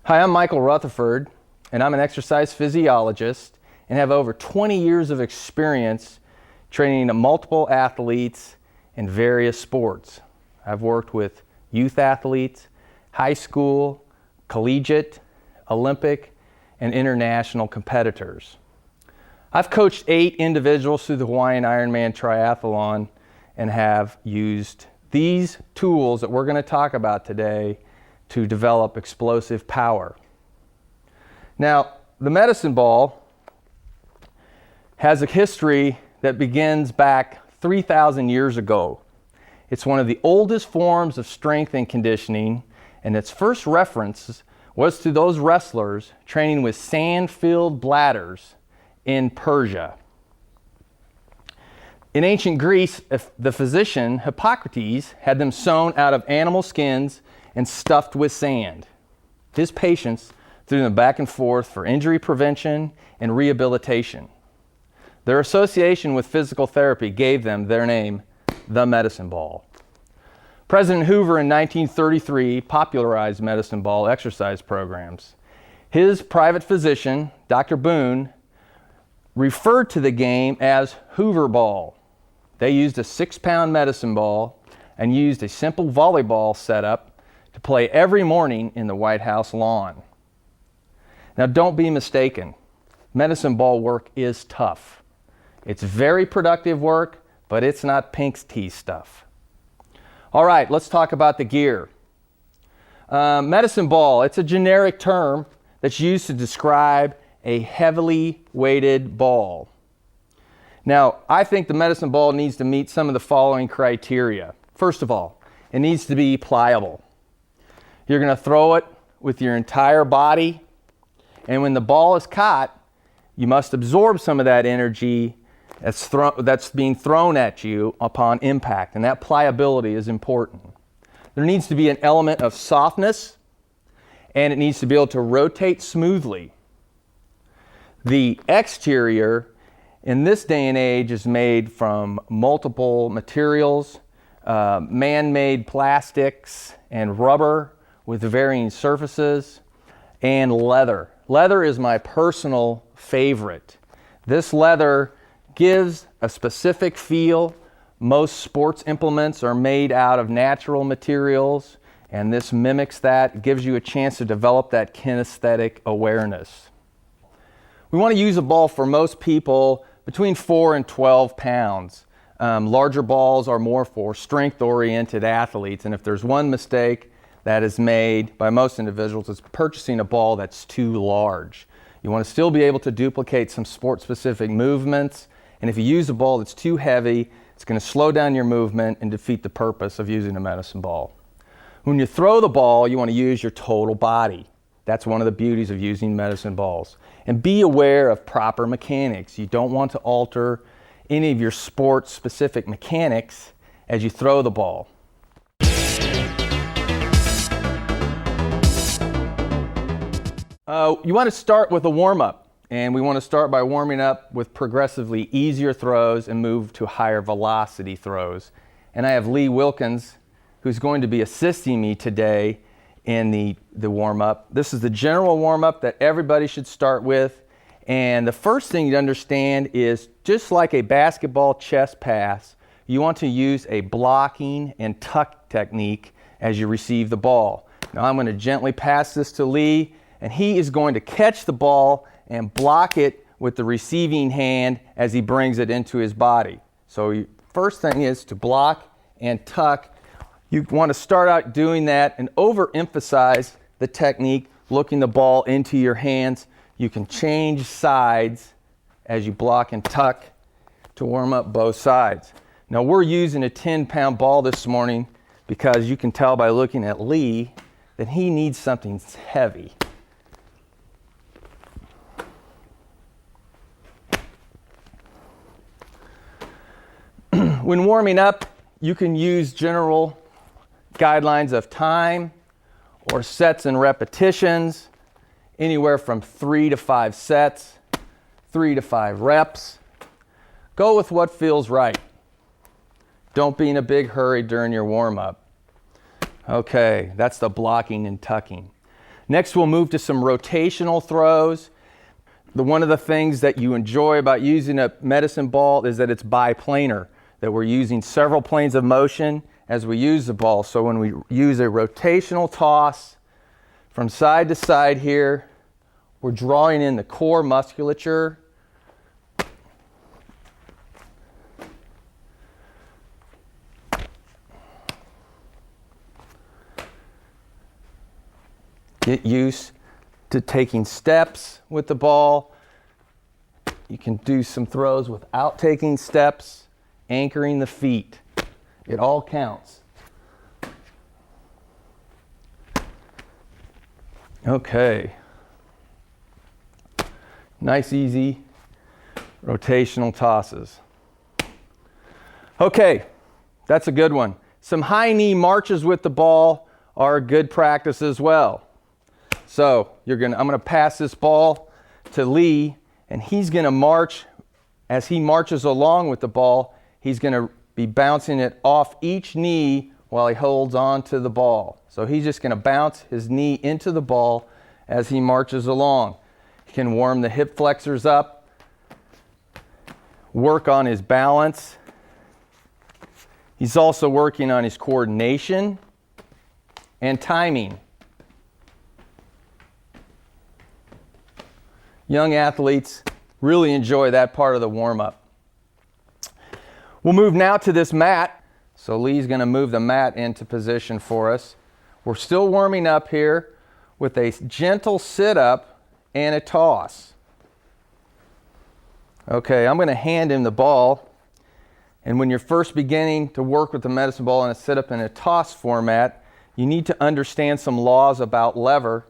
Hi, I'm Michael Rutherford, and I'm an exercise physiologist and have over 20 years of experience training multiple athletes in various sports. I've worked with youth athletes, high school, collegiate, Olympic, and international competitors. I've coached 8 individuals through the Hawaiian Ironman Triathlon and have used these tools that we're going to talk about today to develop explosive power. Now, the medicine ball has a history that begins back 3,000 years ago. It's one of the oldest forms of strength and conditioning, and its first reference was to those wrestlers training with sand-filled bladders in Persia. In ancient Greece, the physician Hippocrates had them sewn out of animal skins and stuffed with sand. His patients threw them back and forth for injury prevention and rehabilitation. Their association with physical therapy gave them their name, the medicine ball. President Hoover in 1933 popularized medicine ball exercise programs. His private physician, Dr. Boone, referred to the game as Hoover ball. They used a 6-pound medicine ball and used a simple volleyball setup to play every morning in the White House lawn. Now, don't be mistaken. Medicine ball work is tough. It's very productive work, but it's not Pink's tea stuff. All right, let's talk about the gear. Medicine ball, it's a generic term that's used to describe a heavily weighted ball. Now, I think the medicine ball needs to meet some of the following criteria. First of all, it needs to be pliable. You're going to throw it with your entire body, and when the ball is caught, you must absorb some of that energy that's being thrown at you upon impact, and that pliability is important. There needs to be an element of softness, and it needs to be able to rotate smoothly. The exterior in this day and age is made from multiple materials, man-made plastics and rubber with varying surfaces, and leather. Leather is my personal favorite. This leather gives a specific feel. Most sports implements are made out of natural materials, and this mimics that. It gives you a chance to develop that kinesthetic awareness. We want to use a ball for most people between 4 and 12 pounds. Larger balls are more for strength-oriented athletes, and if there's one mistake that is made by most individuals, it's purchasing a ball that's too large. You want to still be able to duplicate some sport-specific movements, and if you use a ball that's too heavy, it's going to slow down your movement and defeat the purpose of using a medicine ball. When you throw the ball, you want to use your total body. That's one of the beauties of using medicine balls. And be aware of proper mechanics. You don't want to alter any of your sport-specific mechanics as you throw the ball. You want to start with a warm-up, and we want to start by warming up with progressively easier throws and move to higher velocity throws. And I have Lee Wilkins, who's going to be assisting me today in the warm-up. This is the general warm-up that everybody should start with. And the first thing you understand is, just like a basketball chest pass, you want to use a blocking and tuck technique as you receive the ball. Now I'm going to gently pass this to Lee, and he is going to catch the ball and block it with the receiving hand as he brings it into his body. So first thing is to block and tuck. You want to start out doing that and overemphasize the technique, looking the ball into your hands. You can change sides as you block and tuck to warm up both sides. Now we're using a 10-pound ball this morning because you can tell by looking at Lee that he needs something heavy. When warming up, you can use general guidelines of time or sets and repetitions, anywhere from 3 to 5 sets, 3 to 5 reps. Go with what feels right. Don't be in a big hurry during your warm-up. Okay, that's the blocking and tucking. Next, we'll move to some rotational throws. One of the things that you enjoy about using a medicine ball is that it's biplanar, that we're using several planes of motion as we use the ball. So when we use a rotational toss from side to side here, we're drawing in the core musculature. Get used to taking steps with the ball. You can do some throws without taking steps, anchoring the feet. It all counts. Okay. Nice, easy rotational tosses. Okay, that's a good one. Some high knee marches with the ball are a good practice as well. So I'm gonna pass this ball to Lee, and he's gonna march. As he marches along with the ball, he's gonna be bouncing it off each knee while he holds on to the ball. So he's just gonna bounce his knee into the ball as he marches along. He can warm the hip flexors up, work on his balance. He's also working on his coordination and timing. Young athletes really enjoy that part of the warm-up. We'll move now to this mat. So Lee's going to move the mat into position for us. We're still warming up here with a gentle sit-up and a toss. Okay, I'm going to hand him the ball. And when you're first beginning to work with the medicine ball in a sit-up and a toss format, you need to understand some laws about lever.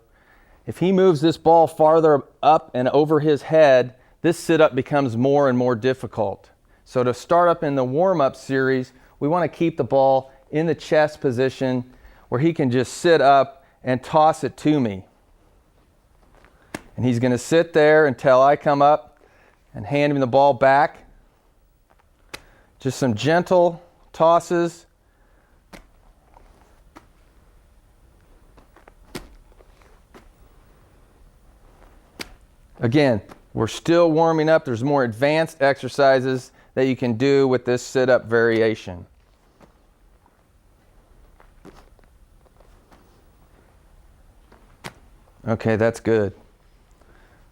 If he moves this ball farther up and over his head, this sit-up becomes more and more difficult. So to start up in the warm-up series, we want to keep the ball in the chest position where he can just sit up and toss it to me. And he's going to sit there until I come up and hand him the ball back. Just some gentle tosses. Again, we're still warming up. There's more advanced exercises that you can do with this sit-up variation. Okay, that's good.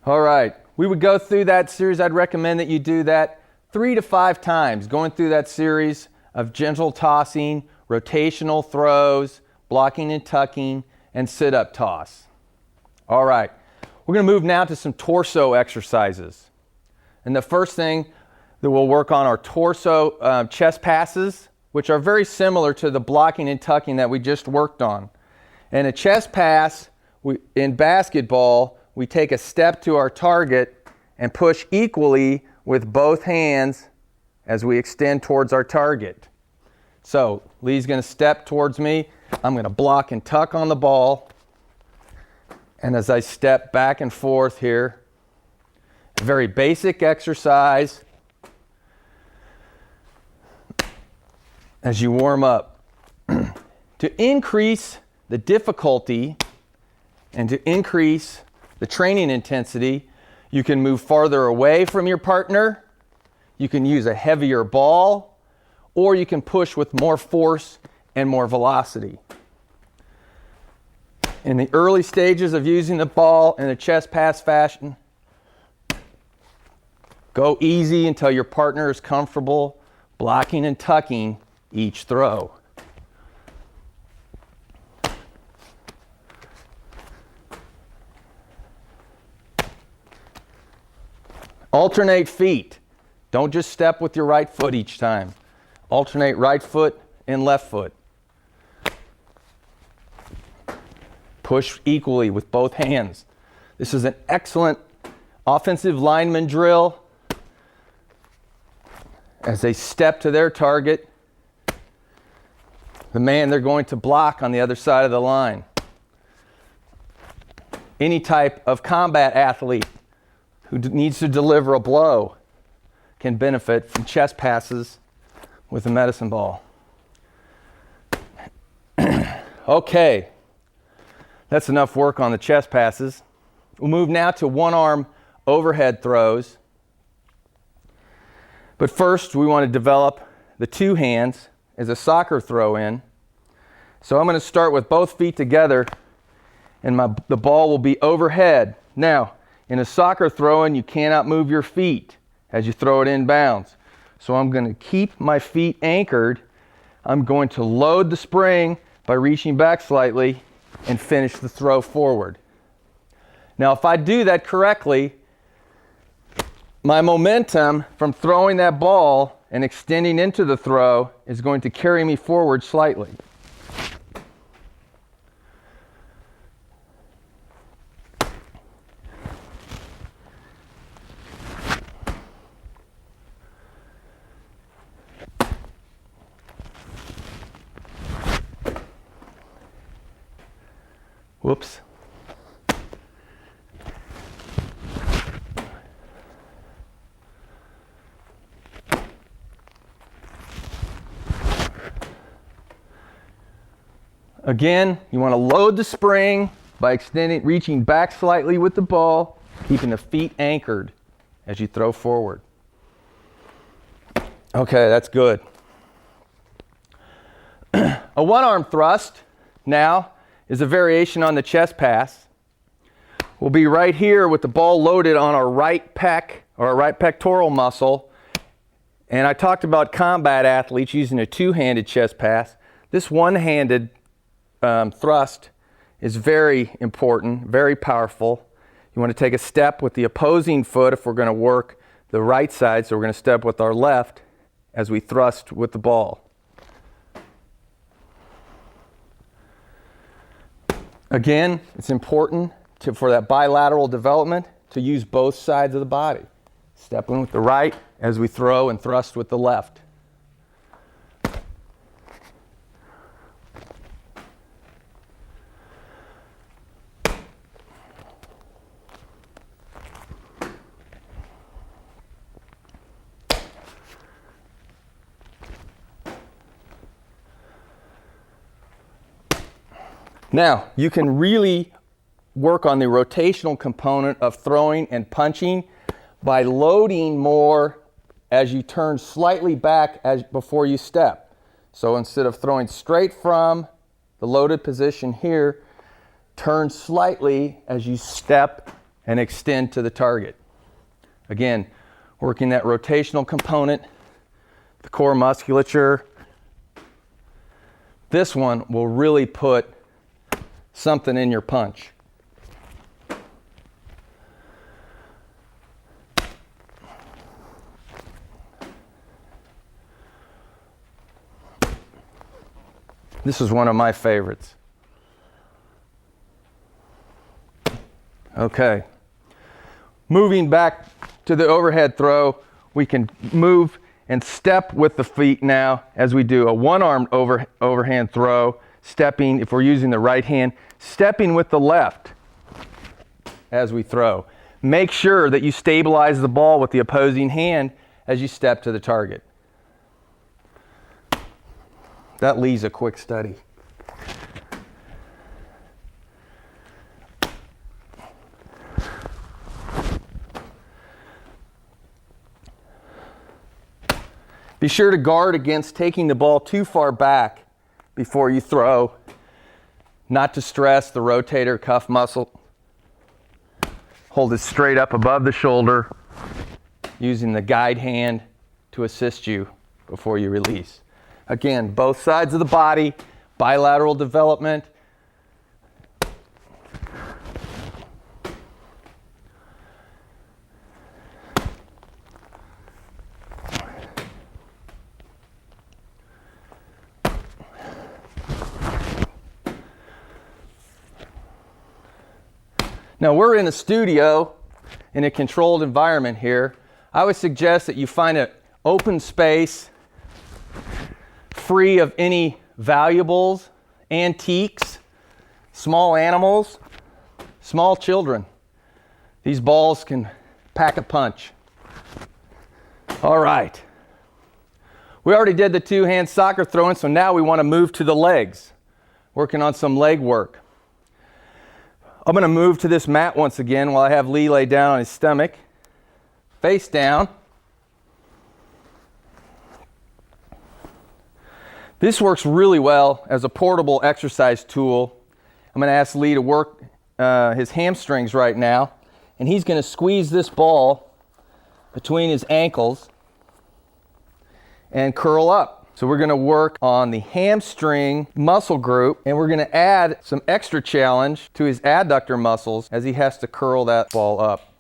All right, we would go through that series. I'd recommend that you do that 3 to 5 times, going through that series of gentle tossing, rotational throws, blocking and tucking, and sit-up toss. All right. We're going to move now to some torso exercises. And the first thing that we'll work on are torso chest passes, which are very similar to the blocking and tucking that we just worked on. And a chest pass, in basketball, we take a step to our target and push equally with both hands as we extend towards our target. So Lee's going to step towards me. I'm going to block and tuck on the ball. And as I step back and forth here, a very basic exercise as you warm up. To increase the difficulty and to increase the training intensity, you can move farther away from your partner, you can use a heavier ball, or you can push with more force and more velocity. In the early stages of using the ball in a chest pass fashion, go easy until your partner is comfortable blocking and tucking each throw. Alternate feet. Don't just step with your right foot each time. Alternate right foot and left foot. Push equally with both hands. This is an excellent offensive lineman drill as they step to their target, the man they're going to block on the other side of the line. Any type of combat athlete who needs to deliver a blow can benefit from chest passes with a medicine ball. Okay. That's enough work on the chest passes. We'll move now to one-arm overhead throws. But first, we want to develop the two hands as a soccer throw-in. So I'm going to start with both feet together, and the ball will be overhead. Now, in a soccer throw-in, you cannot move your feet as you throw it inbounds. So I'm going to keep my feet anchored. I'm going to load the spring by reaching back slightly and finish the throw forward. Now, if I do that correctly, my momentum from throwing that ball and extending into the throw is going to carry me forward slightly. Whoops. Again, you want to load the spring by reaching back slightly with the ball, keeping the feet anchored as you throw forward. Okay, that's good. A one-arm thrust now is a variation on the chest pass. We'll be right here with the ball loaded on our right pec or our right pectoral muscle. And I talked about combat athletes using a two-handed chest pass. This one-handed thrust is very important, very powerful. You want to take a step with the opposing foot if we're going to work the right side, so we're going to step with our left as we thrust with the ball. Again, it's important for that bilateral development to use both sides of the body. Stepping with the right as we throw and thrust with the left. Now, you can really work on the rotational component of throwing and punching by loading more as you turn slightly back before you step. So instead of throwing straight from the loaded position here, turn slightly as you step and extend to the target. Again, working that rotational component, the core musculature. This one will really put something in your punch. This is one of my favorites. Okay. Moving back to the overhead throw, we can move and step with the feet now as we do a one-armed overhand throw, stepping, if we're using the right hand, stepping with the left as we throw. Make sure that you stabilize the ball with the opposing hand as you step to the target. That leaves a quick study. Be sure to guard against taking the ball too far back before you throw, not to stress the rotator cuff muscle. Hold it straight up above the shoulder, using the guide hand to assist you before you release. Again, both sides of the body, bilateral development. Now we're in a studio in a controlled environment here. I would suggest that you find an open space free of any valuables, antiques, small animals, small children. These balls can pack a punch. All right. We already did the two-hand soccer throwing, so now we want to move to the legs, working on some leg work. I'm going to move to this mat once again while I have Lee lay down on his stomach, face down. This works really well as a portable exercise tool. I'm going to ask Lee to work his hamstrings right now, and he's going to squeeze this ball between his ankles and curl up. So we're going to work on the hamstring muscle group, and we're going to add some extra challenge to his adductor muscles as he has to curl that ball up.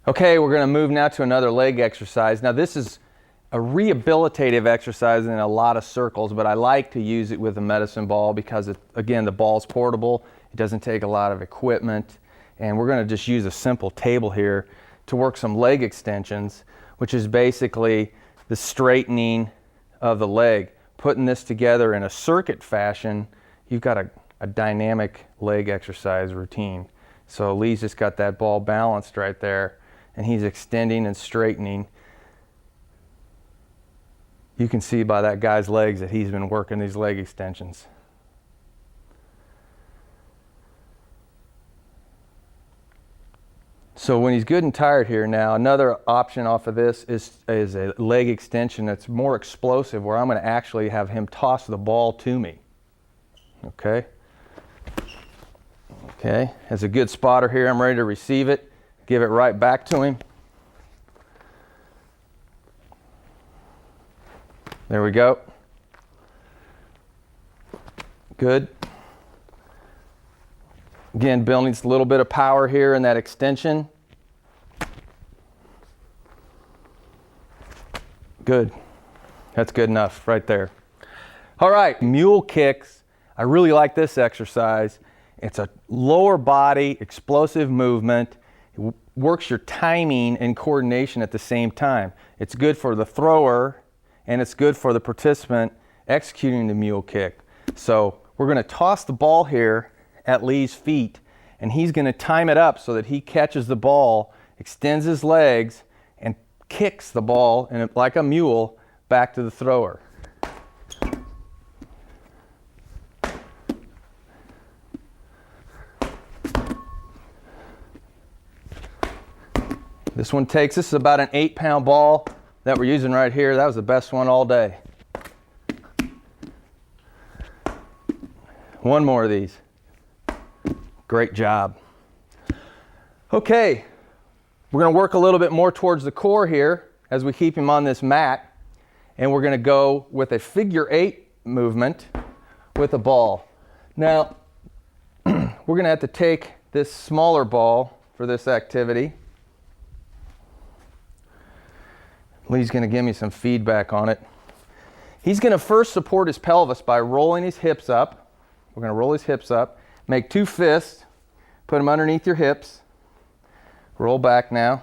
Okay, we're going to move now to another leg exercise. Now this is a rehabilitative exercise in a lot of circles, but I like to use it with a medicine ball because, again, the ball's portable. It doesn't take a lot of equipment, and we're going to just use a simple table here to work some leg extensions, which is basically the straightening of the leg. Putting this together in a circuit fashion, you've got a dynamic leg exercise routine. So Lee's just got that ball balanced right there, and he's extending and straightening. You can see by that guy's legs that he's been working these leg extensions. So when he's good and tired here now, another option off of this is a leg extension that's more explosive, where I'm going to actually have him toss the ball to me. Okay? Okay, as a good spotter here, I'm ready to receive it. Give it right back to him. There we go. Good. Again, building a little bit of power here in that extension. Good. That's good enough right there. All right, mule kicks. I really like this exercise. It's a lower body explosive movement. It works your timing and coordination at the same time. It's good for the thrower, and it's good for the participant executing the mule kick. So we're going to toss the ball here at Lee's feet, and he's going to time it up so that he catches the ball, extends his legs, and kicks the ball like a mule back to the thrower. This one takes us about an 8-pound ball that we're using right here. That was the best one all day. One more of these. Great job. Okay, we're going to work a little bit more towards the core here as we keep him on this mat, and we're going to go with a figure 8 movement with a ball. Now, we're going to have to take this smaller ball for this activity. Lee's going to give me some feedback on it. He's going to first support his pelvis by rolling his hips up. We're going to roll his hips up. Make 2 fists. Put them underneath your hips. Roll back now.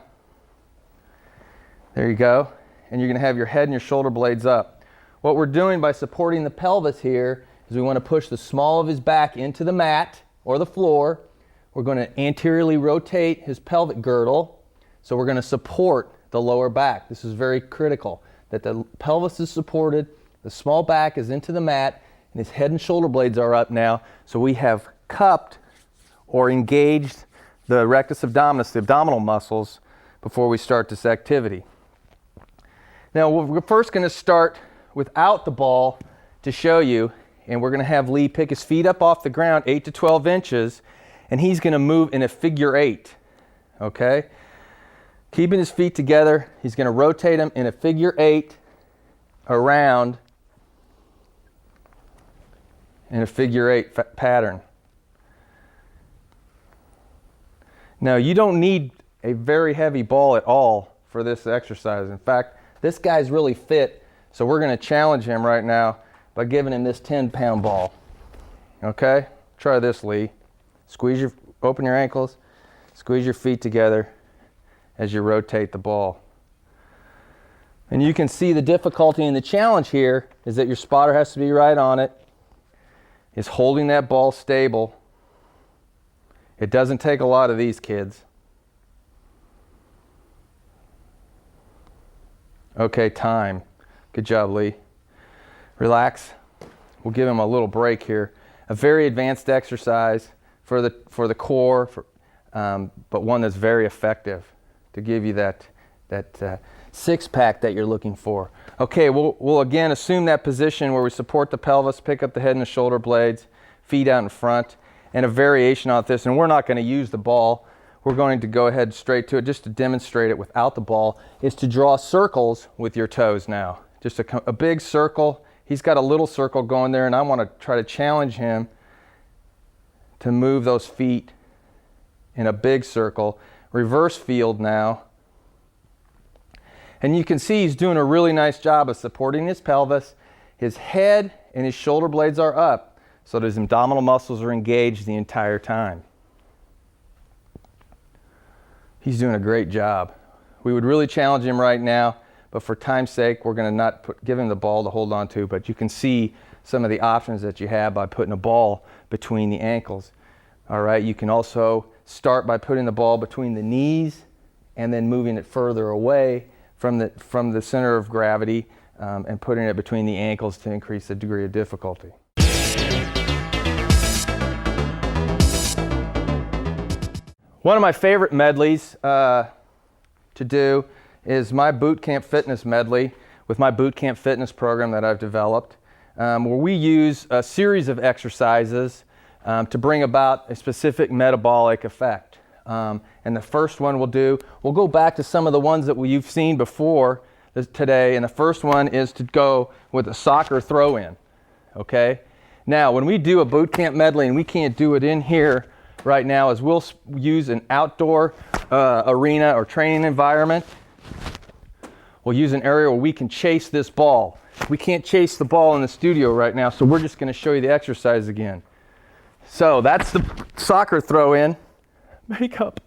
There you go. And you're going to have your head and your shoulder blades up. What we're doing by supporting the pelvis here is we want to push the small of his back into the mat or the floor. We're going to anteriorly rotate his pelvic girdle. So we're going to support the lower back. This is very critical, that the pelvis is supported, the small back is into the mat, and his head and shoulder blades are up now. So we have cupped or engaged the rectus abdominis, the abdominal muscles, before we start this activity. Now we're first going to start without the ball to show you, and we're going to have Lee pick his feet up off the ground 8 to 12 inches, and he's going to move in a figure 8. Okay? Keeping his feet together, he's going to rotate them in a figure 8 around in a figure 8 pattern. Now, you don't need a very heavy ball at all for this exercise. In fact, this guy's really fit, so we're going to challenge him right now by giving him this 10-pound ball. Okay? Try this, Lee. Open your ankles, squeeze your feet together as you rotate the ball. And you can see the difficulty and the challenge here is that your spotter has to be right on it, is holding that ball stable. It doesn't take a lot of these, kids. Okay, time. Good job, Lee. Relax. We'll give him a little break here. A very advanced exercise for the core, but one that's very effective to give you that six-pack that you're looking for. Okay, we'll again assume that position where we support the pelvis, pick up the head and the shoulder blades, feet out in front, and a variation on this. And we're not going to use the ball. We're going to go ahead straight to it just to demonstrate it without the ball, is to draw circles with your toes now. Just a big circle. He's got a little circle going there, and I want to try to challenge him to move those feet in a big circle. Reverse field now. And you can see he's doing a really nice job of supporting his pelvis. His head and his shoulder blades are up, so that his abdominal muscles are engaged the entire time. He's doing a great job. We would really challenge him right now, but for time's sake, we're going to not give him the ball to hold on to, but you can see some of the options that you have by putting a ball between the ankles. All right, you can also start by putting the ball between the knees and then moving it further away from the center of gravity and putting it between the ankles to increase the degree of difficulty. One of my favorite medleys to do is my boot camp fitness medley with my boot camp fitness program that I've developed, where we use a series of exercises to bring about a specific metabolic effect. And the first one we'll go back to some of the ones that you've seen before today, and the first one is to go with a soccer throw-in, okay? Now, when we do a boot camp medley, and we can't do it in here right now, is we'll use an outdoor arena or training environment. We'll use an area where we can chase this ball. We can't chase the ball in the studio right now, so we're just going to show you the exercise again. So that's the soccer throw-in makeup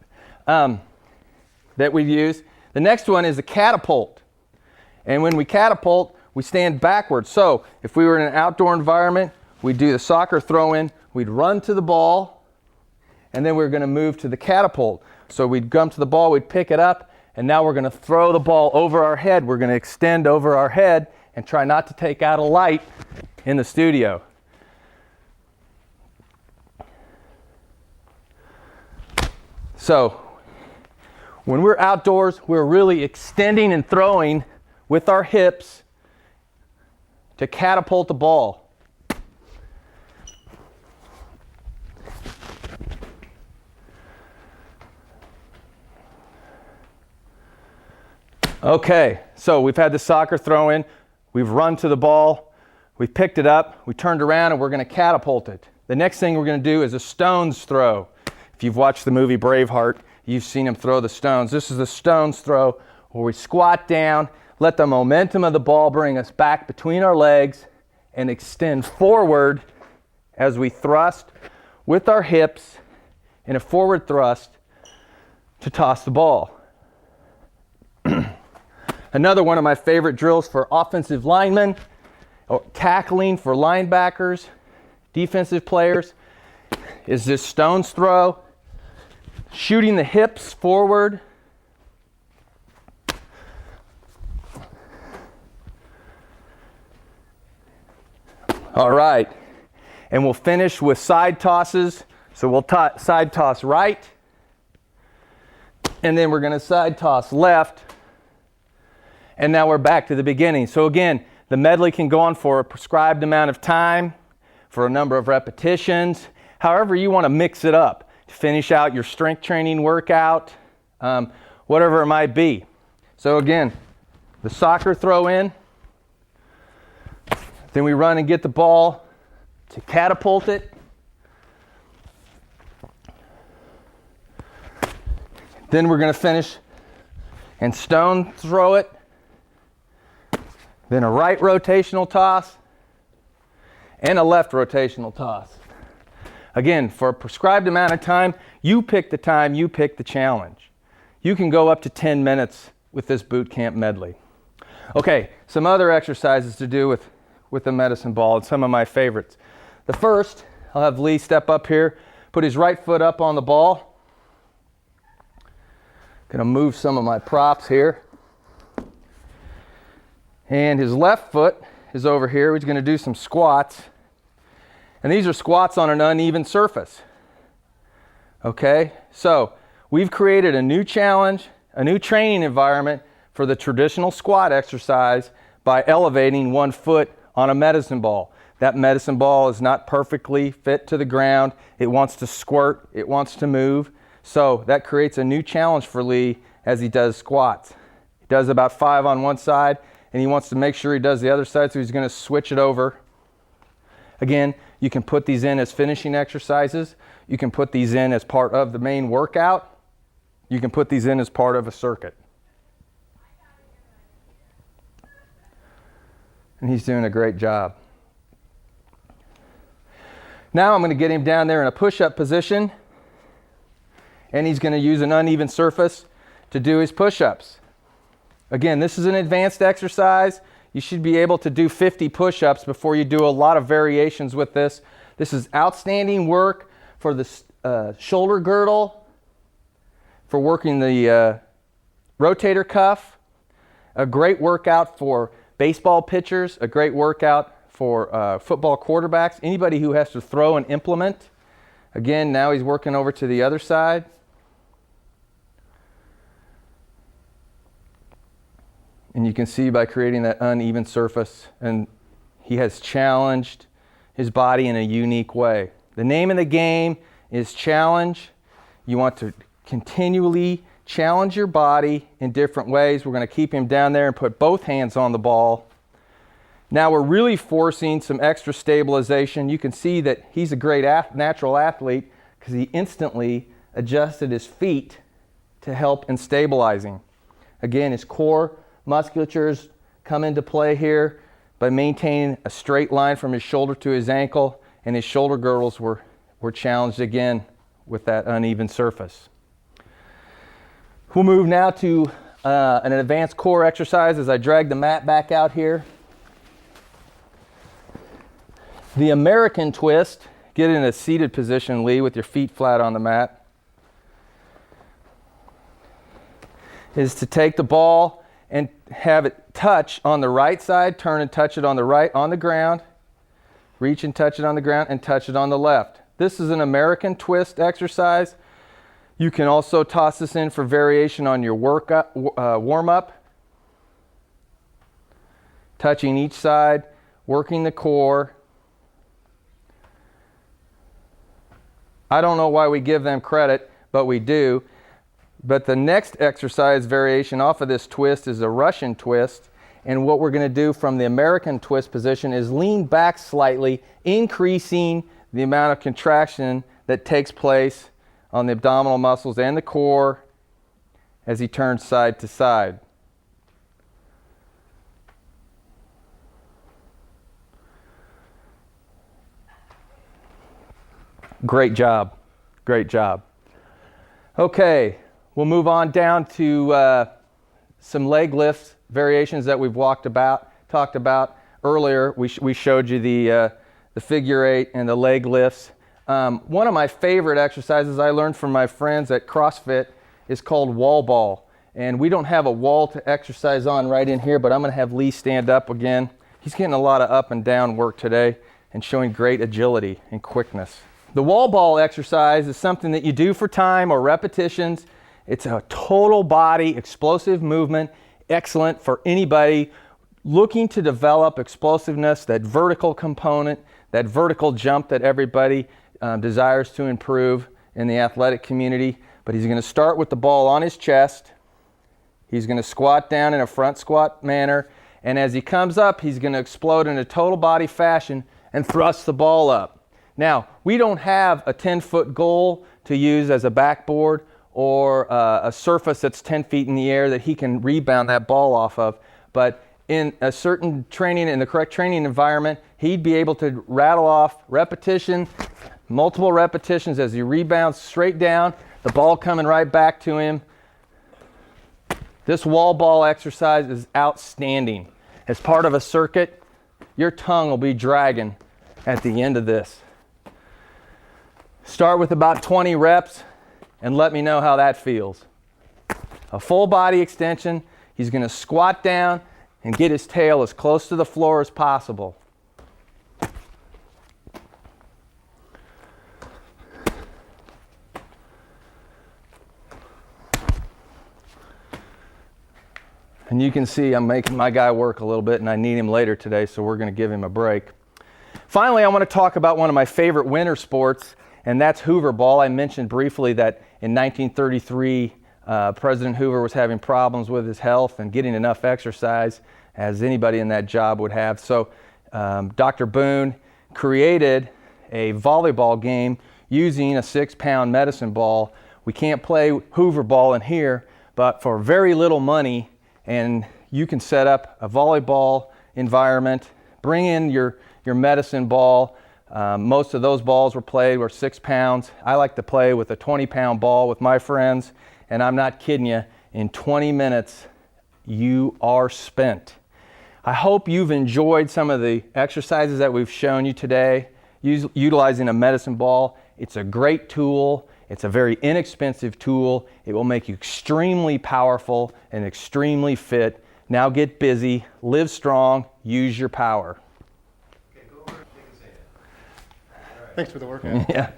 that we use. The next one is a catapult. And when we catapult, we stand backwards. So if we were in an outdoor environment, we'd do the soccer throw-in, we'd run to the ball, and then we're going to move to the catapult. So we'd come to the ball, we'd pick it up, and now we're going to throw the ball over our head. We're going to extend over our head and try not to take out a light in the studio. So when we're outdoors, we're really extending and throwing with our hips to catapult the ball. Okay, so we've had the soccer throw in, we've run to the ball, we've picked it up, we turned around, and we're going to catapult it. The next thing we're going to do is a stone's throw. If you've watched the movie Braveheart, you've seen him throw the stones. This is a stone's throw where we squat down, let the momentum of the ball bring us back between our legs, and extend forward as we thrust with our hips in a forward thrust to toss the ball. Another one of my favorite drills for offensive linemen, or tackling for linebackers, defensive players, is this stone's throw, shooting the hips forward. All right, and we'll finish with side tosses. So we'll side toss right, and then we're going to side toss left. And now we're back to the beginning. So again, the medley can go on for a prescribed amount of time, for a number of repetitions, however you want to mix it up to finish out your strength training workout, whatever it might be. So again, the soccer throw in, then we run and get the ball to catapult it. Then we're going to finish and stone throw it. Then a right rotational toss and a left rotational toss. Again, for a prescribed amount of time, you pick the time, you pick the challenge. You can go up to 10 minutes with this boot camp medley. Okay, some other exercises to do with the medicine ball, and some of my favorites. The first, I'll have Lee step up here, put his right foot up on the ball. Gonna move some of my props here. And his left foot is over here. He's going to do some squats. And these are squats on an uneven surface. Okay, so we've created a new challenge, a new training environment for the traditional squat exercise by elevating 1 foot on a medicine ball. That medicine ball is not perfectly fit to the ground. It wants to squirt, it wants to move. So that creates a new challenge for Lee as he does squats. He does about 5 on one side, and he wants to make sure he does the other side, so he's going to switch it over. Again, you can put these in as finishing exercises. You can put these in as part of the main workout. You can put these in as part of a circuit. And he's doing a great job. Now I'm going to get him down there in a push-up position, and he's going to use an uneven surface to do his push-ups. Again, this is an advanced exercise. You should be able to do 50 push-ups before you do a lot of variations with this. This is outstanding work for the shoulder girdle, for working the rotator cuff, a great workout for baseball pitchers, a great workout for football quarterbacks, anybody who has to throw an implement. Again, now he's working over to the other side. And you can see by creating that uneven surface, and he has challenged his body in a unique way. The name of the game is challenge. You want to continually challenge your body in different ways. We're going to keep him down there and put both hands on the ball. Now we're really forcing some extra stabilization. You can see that he's a great natural athlete because he instantly adjusted his feet to help in stabilizing. Again, his core musculatures come into play here by maintaining a straight line from his shoulder to his ankle, and his shoulder girdles were challenged again with that uneven surface. We'll move now to an advanced core exercise as I drag the mat back out here. The American twist, get in a seated position, Lee, with your feet flat on the mat, is to take the ball and have it touch on the right side, turn and touch it on the right on the ground, reach and touch it on the ground, and touch it on the left. This is an American twist exercise. You can also toss this in for variation on your warm-up, touching each side, working the core. I don't know why we give them credit, but we do. But the next exercise variation off of this twist is a Russian twist. And what we're going to do from the American twist position is lean back slightly, increasing the amount of contraction that takes place on the abdominal muscles and the core as he turns side to side. Great job. Great job. Okay, we'll move on down to some leg lift variations that we've talked about earlier. We showed you the figure eight and the leg lifts. One of my favorite exercises I learned from my friends at CrossFit is called wall ball. And we don't have a wall to exercise on right in here, but I'm going to have Lee stand up again. He's getting a lot of up and down work today and showing great agility and quickness. The wall ball exercise is something that you do for time or repetitions. It's a total body explosive movement, excellent for anybody looking to develop explosiveness, that vertical component, that vertical jump that everybody desires to improve in the athletic community. But he's going to start with the ball on his chest. He's going to squat down in a front squat manner. And as he comes up, he's going to explode in a total body fashion and thrust the ball up. Now, we don't have a 10-foot goal to use as a backboard or a surface that's 10 feet in the air that he can rebound that ball off of. But in a certain training, in the correct training environment, he'd be able to rattle off repetition, multiple repetitions as he rebounds straight down, the ball coming right back to him. This wall ball exercise is outstanding. As part of a circuit, your tongue will be dragging at the end of this. Start with about 20 reps and let me know how that feels. A full body extension. He's going to squat down and get his tail as close to the floor as possible. And you can see I'm making my guy work a little bit, and I need him later today, so we're going to give him a break. Finally, I want to talk about one of my favorite winter sports, and that's Hoover ball. I mentioned briefly that in 1933, President Hoover was having problems with his health and getting enough exercise, as anybody in that job would have. So Dr. Boone created a volleyball game using a 6-pound medicine ball. We can't play Hoover ball in here, but for very little money, and you can set up a volleyball environment, bring in your medicine ball. Most of those balls were 6 pounds. I like to play with a 20-pound ball with my friends, and I'm not kidding you, in 20 minutes, you are spent. I hope you've enjoyed some of the exercises that we've shown you today, utilizing a medicine ball. It's a great tool. It's a very inexpensive tool. It will make you extremely powerful and extremely fit. Now get busy, live strong, use your power. Okay, go over and take a stand. Thanks for the workout. Yeah.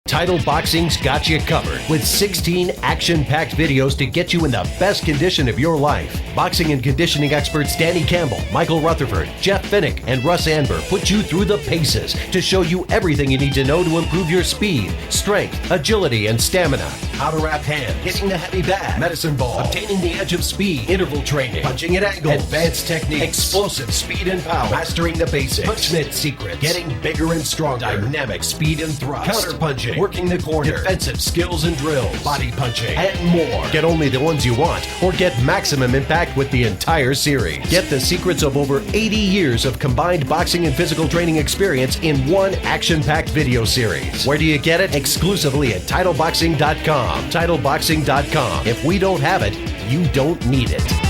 Title Boxing's got you covered with 16 action-packed videos to get you in the best condition of your life. Boxing and conditioning experts Danny Campbell, Michael Rutherford, Jeff Finnick, and Russ Anber put you through the paces to show you everything you need to know to improve your speed, strength, agility, and stamina. How to wrap hands, hitting the heavy bag, medicine ball, obtaining the edge of speed, interval training, punching at angles, advanced techniques, explosive speed and power, mastering the basics, punch-knit secrets, getting bigger and stronger, dynamic speed and thrust, counter punching, working the corner, defensive skills and drills, body punching, and more. Get only the ones you want, or get maximum impact with the entire series. Get the secrets of over 80 years of combined boxing and physical training experience in one action-packed video series. Where do you get it? Exclusively at TitleBoxing.com. TitleBoxing.com. If we don't have it, you don't need it.